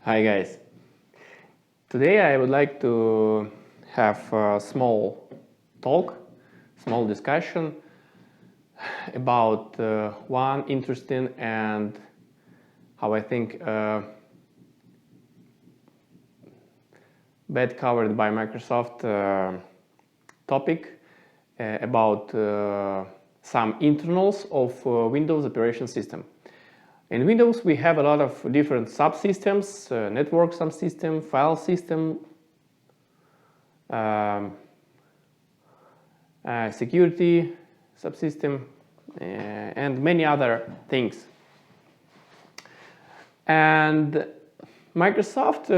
Hi guys. Today I would like to have a small talk, small discussion about one interesting and how I think bad covered by Microsoft topic about some internals of Windows operation system. In Windows, we have a lot of different subsystems, network subsystem, file system, security subsystem, and many other things. And Microsoft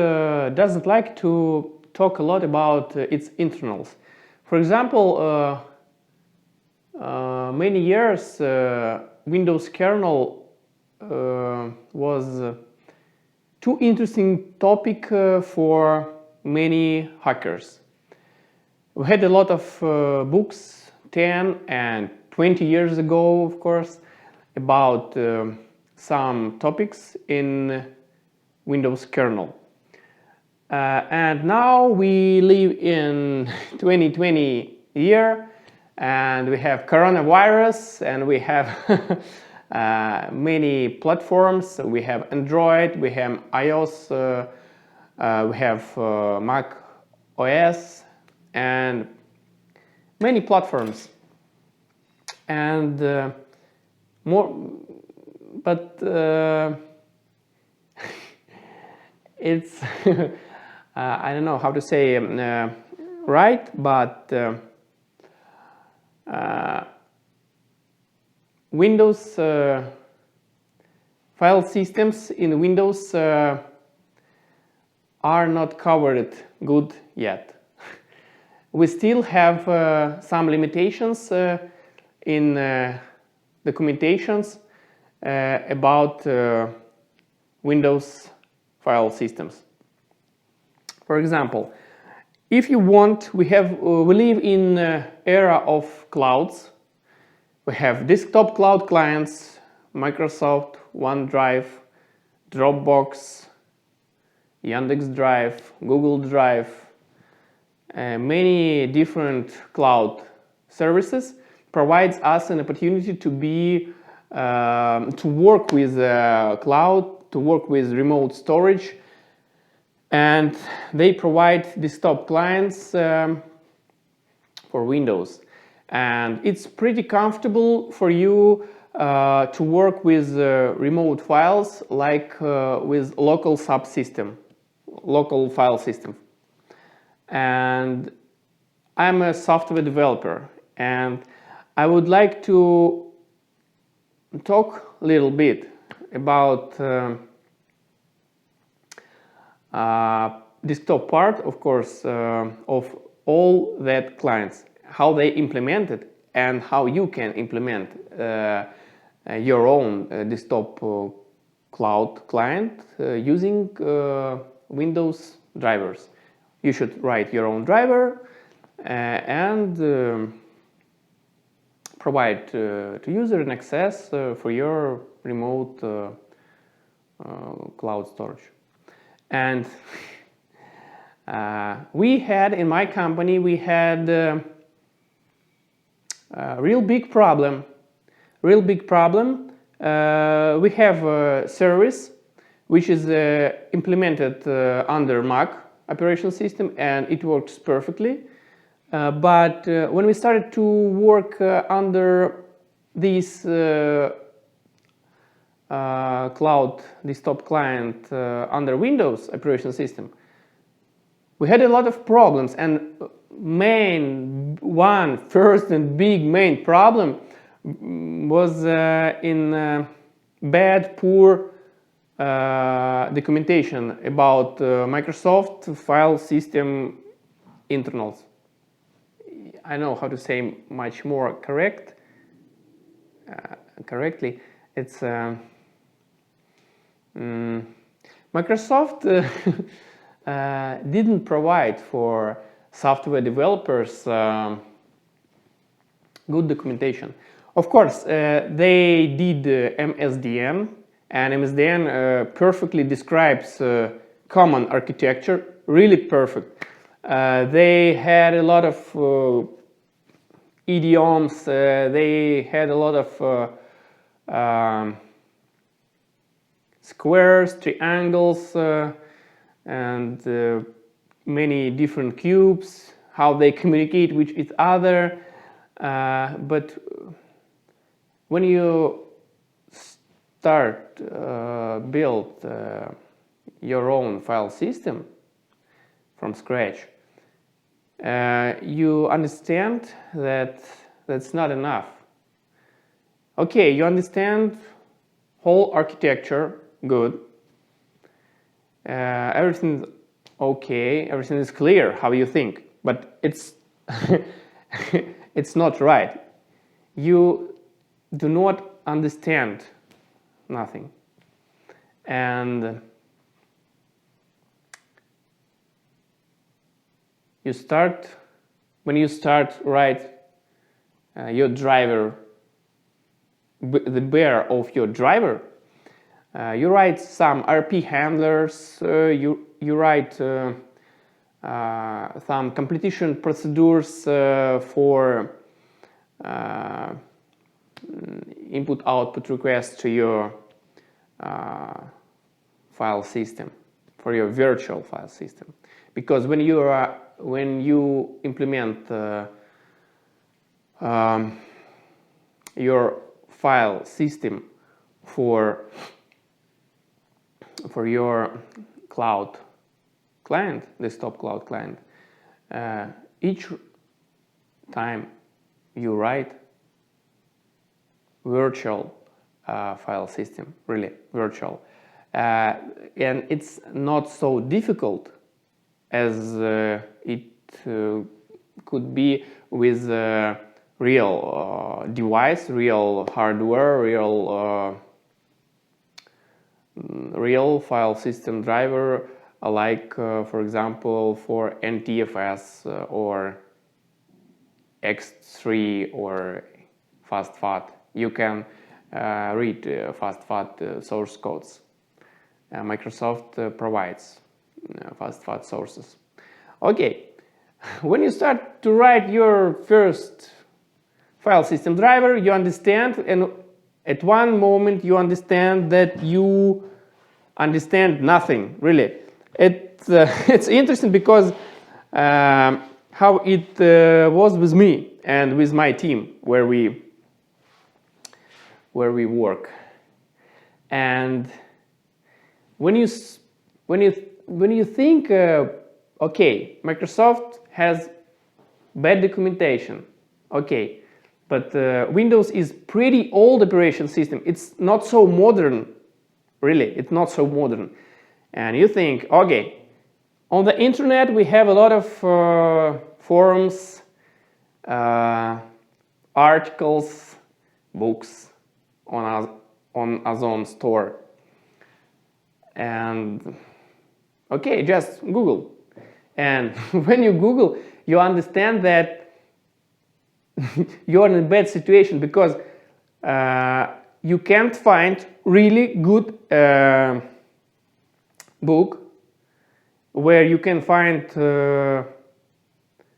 doesn't like to talk a lot about its internals. For example, many years Windows kernel was too interesting topic for many hackers. We had a lot of books 10 and 20 years ago, of course, about some topics in Windows kernel. And now we live in 2020 year and we have coronavirus and we have many platforms. We have Android, we have iOS, we have Mac OS and many platforms. And it's I don't know how to say right, but Windows file systems in Windows are not covered good yet. We still have some limitations in documentations about Windows file systems. For example, if you want, we live in era of clouds. We have desktop cloud clients, Microsoft, OneDrive, Dropbox, Yandex Drive, Google Drive, many different cloud services provides us an opportunity to work with cloud, to work with remote storage, and they provide desktop clients for Windows. And it's pretty comfortable for you to work with remote files like with local subsystem, local file system. And I'm a software developer and I would like to talk a little bit about desktop part, of course, of all that clients, how they implement it and how you can implement your own desktop cloud client using Windows drivers. You should write your own driver and provide to user an access for your remote cloud storage. And we had, in my company, we had a real big problem. We have a service which is implemented under Mac operation system and it works perfectly. But when we started to work under this cloud desktop client under Windows operation system, we had a lot of problems, and first and big main problem was in poor documentation about Microsoft file system internals. I know how to say much more correctly. It's Microsoft didn't provide for software developers good documentation. Of course, they did MSDN, and MSDN perfectly describes common architecture, really perfect. They had a lot of idioms, they had a lot of squares, triangles, and many different cubes, how they communicate with each other. But when you start build your own file system from scratch, you understand that that's not enough. Okay, you understand whole architecture, good. Everything's okay, everything is clear how you think, but it's it's not right. You do not understand nothing. And when you start write your driver, the bear of your driver, you write some RP handlers, you write some completion procedures for input-output requests to your file system, for your virtual file system. Because when you implement your file system for your cloud client, desktop cloud client, each time you write virtual file system, really virtual, and it's not so difficult as it could be with real device, real hardware, real file system driver, like for example for NTFS or X3 or FastFat. You can read FastFat source codes. Microsoft provides FastFat sources. Okay, when you start to write your first file system driver, you understand, and at one moment you understand that you understand nothing, really. It's interesting because how it was with me and with my team where we work. And when you think, okay, Microsoft has bad documentation, okay, but Windows is pretty old operation system. It's not so modern, really. It's not so modern. And you think, okay, on the internet we have a lot of forums, articles, books on Ozone store. And okay, just Google. And when you Google, you understand that you're in a bad situation because you can't find really good book where you can find a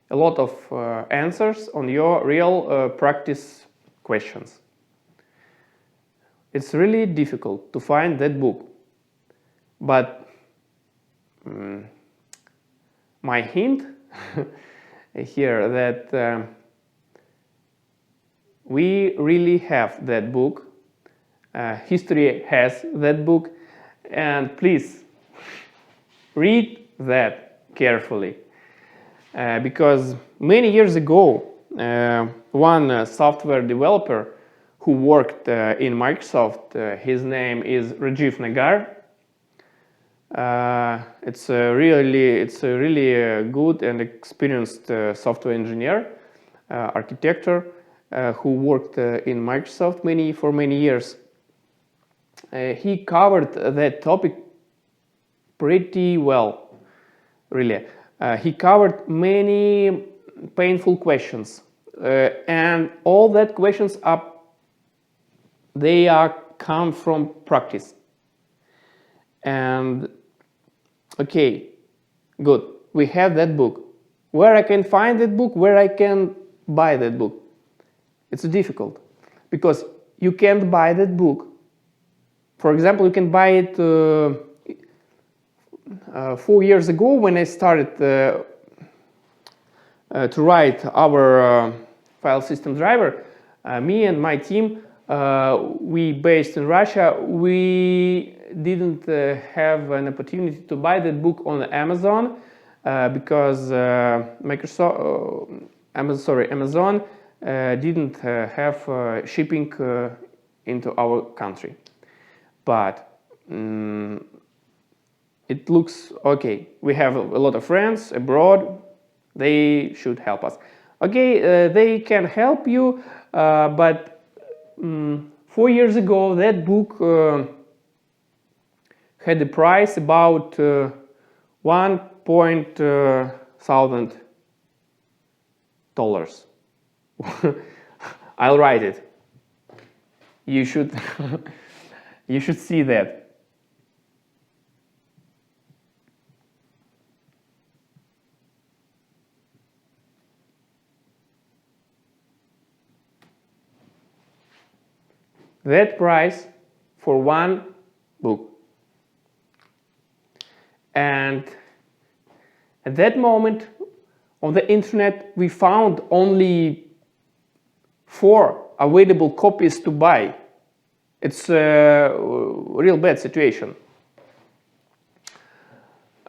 lot of answers on your real practice questions. It's really difficult to find that book. But my hint here that we really have that book. History has that book, and please read that carefully. Because many years ago, one software developer who worked in Microsoft, his name is Rajiv Nagar. It's a really good and experienced software engineer, architect, who worked in Microsoft for many years. He covered that topic pretty well, really. He covered many painful questions, and all that questions come from practice. And Okay, good. We have that book. Where I can find that book, where I can buy that book. It's difficult because you can't buy that book. For example, you can buy it 4 years ago when I started to write our file system driver. Me and my team, we based in Russia, we didn't have an opportunity to buy that book on Amazon because Amazon didn't have shipping into our country. But it looks okay. We have a lot of friends abroad. They should help us. Okay, they can help you, but 4 years ago that book had a price about $1,000. I'll write it. You should you should see that. That price for one book. And at that moment on the internet we found only 4 available copies to buy. It's a real bad situation.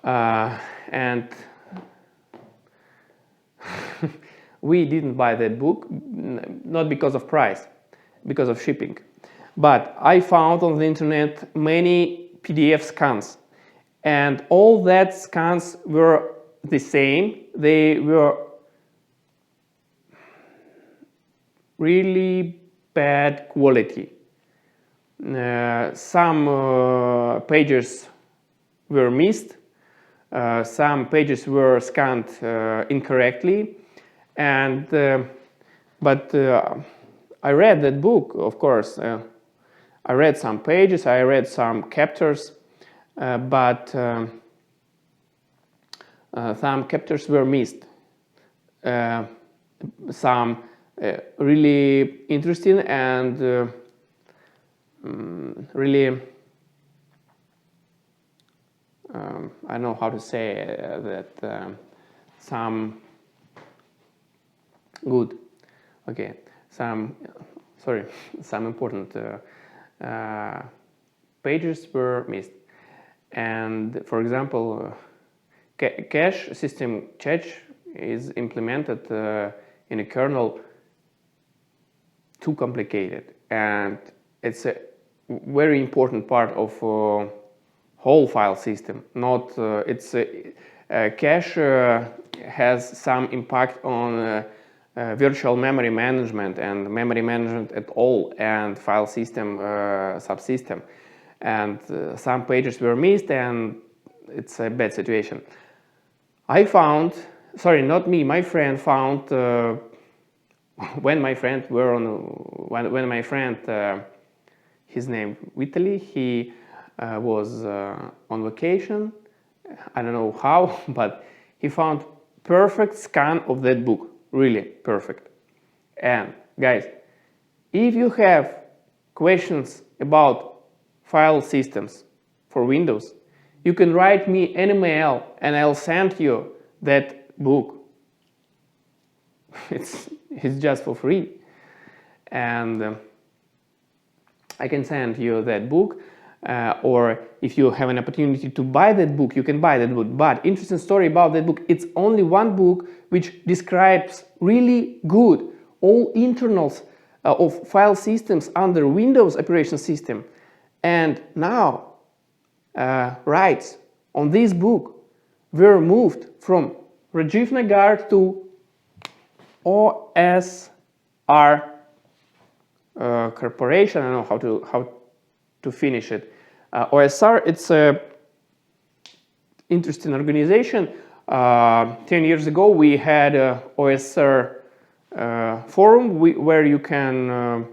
And we didn't buy that book, not because of price, because of shipping. But I found on the internet many PDF scans, and all that scans were the same. They were really bad quality. Some pages were missed, some pages were scanned incorrectly, and but I read that book, of course. I read some pages, I read some chapters, but some chapters were missed. Some really interesting and really, I don't know how to say that, some good, okay, some important pages were missed. And for example, cache system cache is implemented in a kernel too complicated, and it's a very important part of whole file system. Not it's cache has some impact on virtual memory management and memory management at all, and file system subsystem, and some pages were missed, and it's a bad situation. I found, sorry, not me, my friend found when my friend were on when my friend his name Vitaly, he was on vacation. I don't know how, but he found perfect scan of that book. Really perfect. And guys, if you have questions about file systems for Windows, you can write me an email and I'll send you that book. It's just for free. And I can send you that book, or if you have an opportunity to buy that book, you can buy that book. But interesting story about that book, it's only one book which describes really good all internals of file systems under Windows operation system. And now rights on this book were moved from Rajiv Nagar to OSR Corporation. I don't know how to finish it. OSR, it's a interesting organization. 10 years ago we had a OSR forum where you can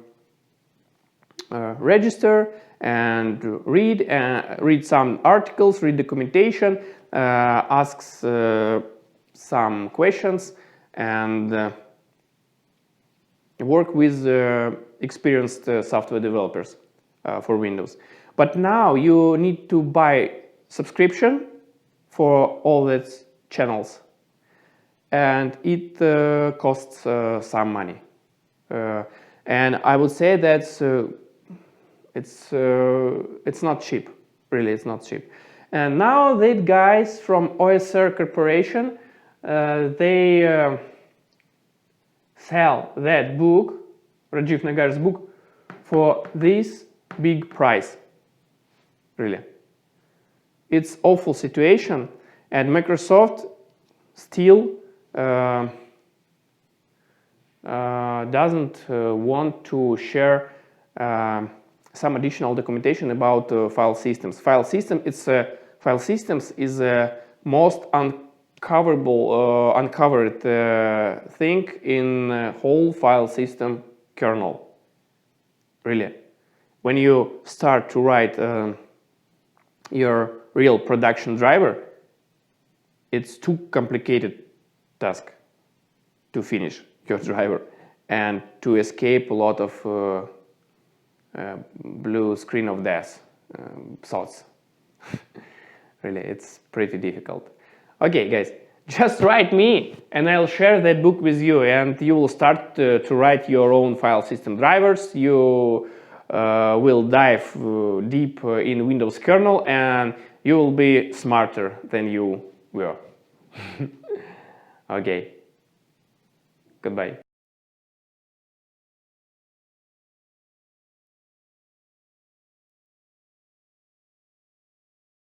register and read some articles, read documentation. asks some questions and work with experienced software developers for Windows. But now you need to buy subscription for all its channels, and it costs some money. And I would say that it's not cheap. Really, it's not cheap. And now the guys from OSR Corporation, they sell that book, Rajiv Nagar's book, for this big price. Really. It's awful situation, and Microsoft still doesn't want to share some additional documentation about file systems. File systems is the most uncovered thing in whole file system kernel. Really, when you start to write your real production driver, it's too complicated task to finish your driver and to escape a lot of blue screen of death thoughts. Really, it's pretty difficult. Okay, guys, just write me and I'll share that book with you, and you will start to write your own file system drivers. You will dive deep in Windows kernel, and you will be smarter than you were. Okay, goodbye.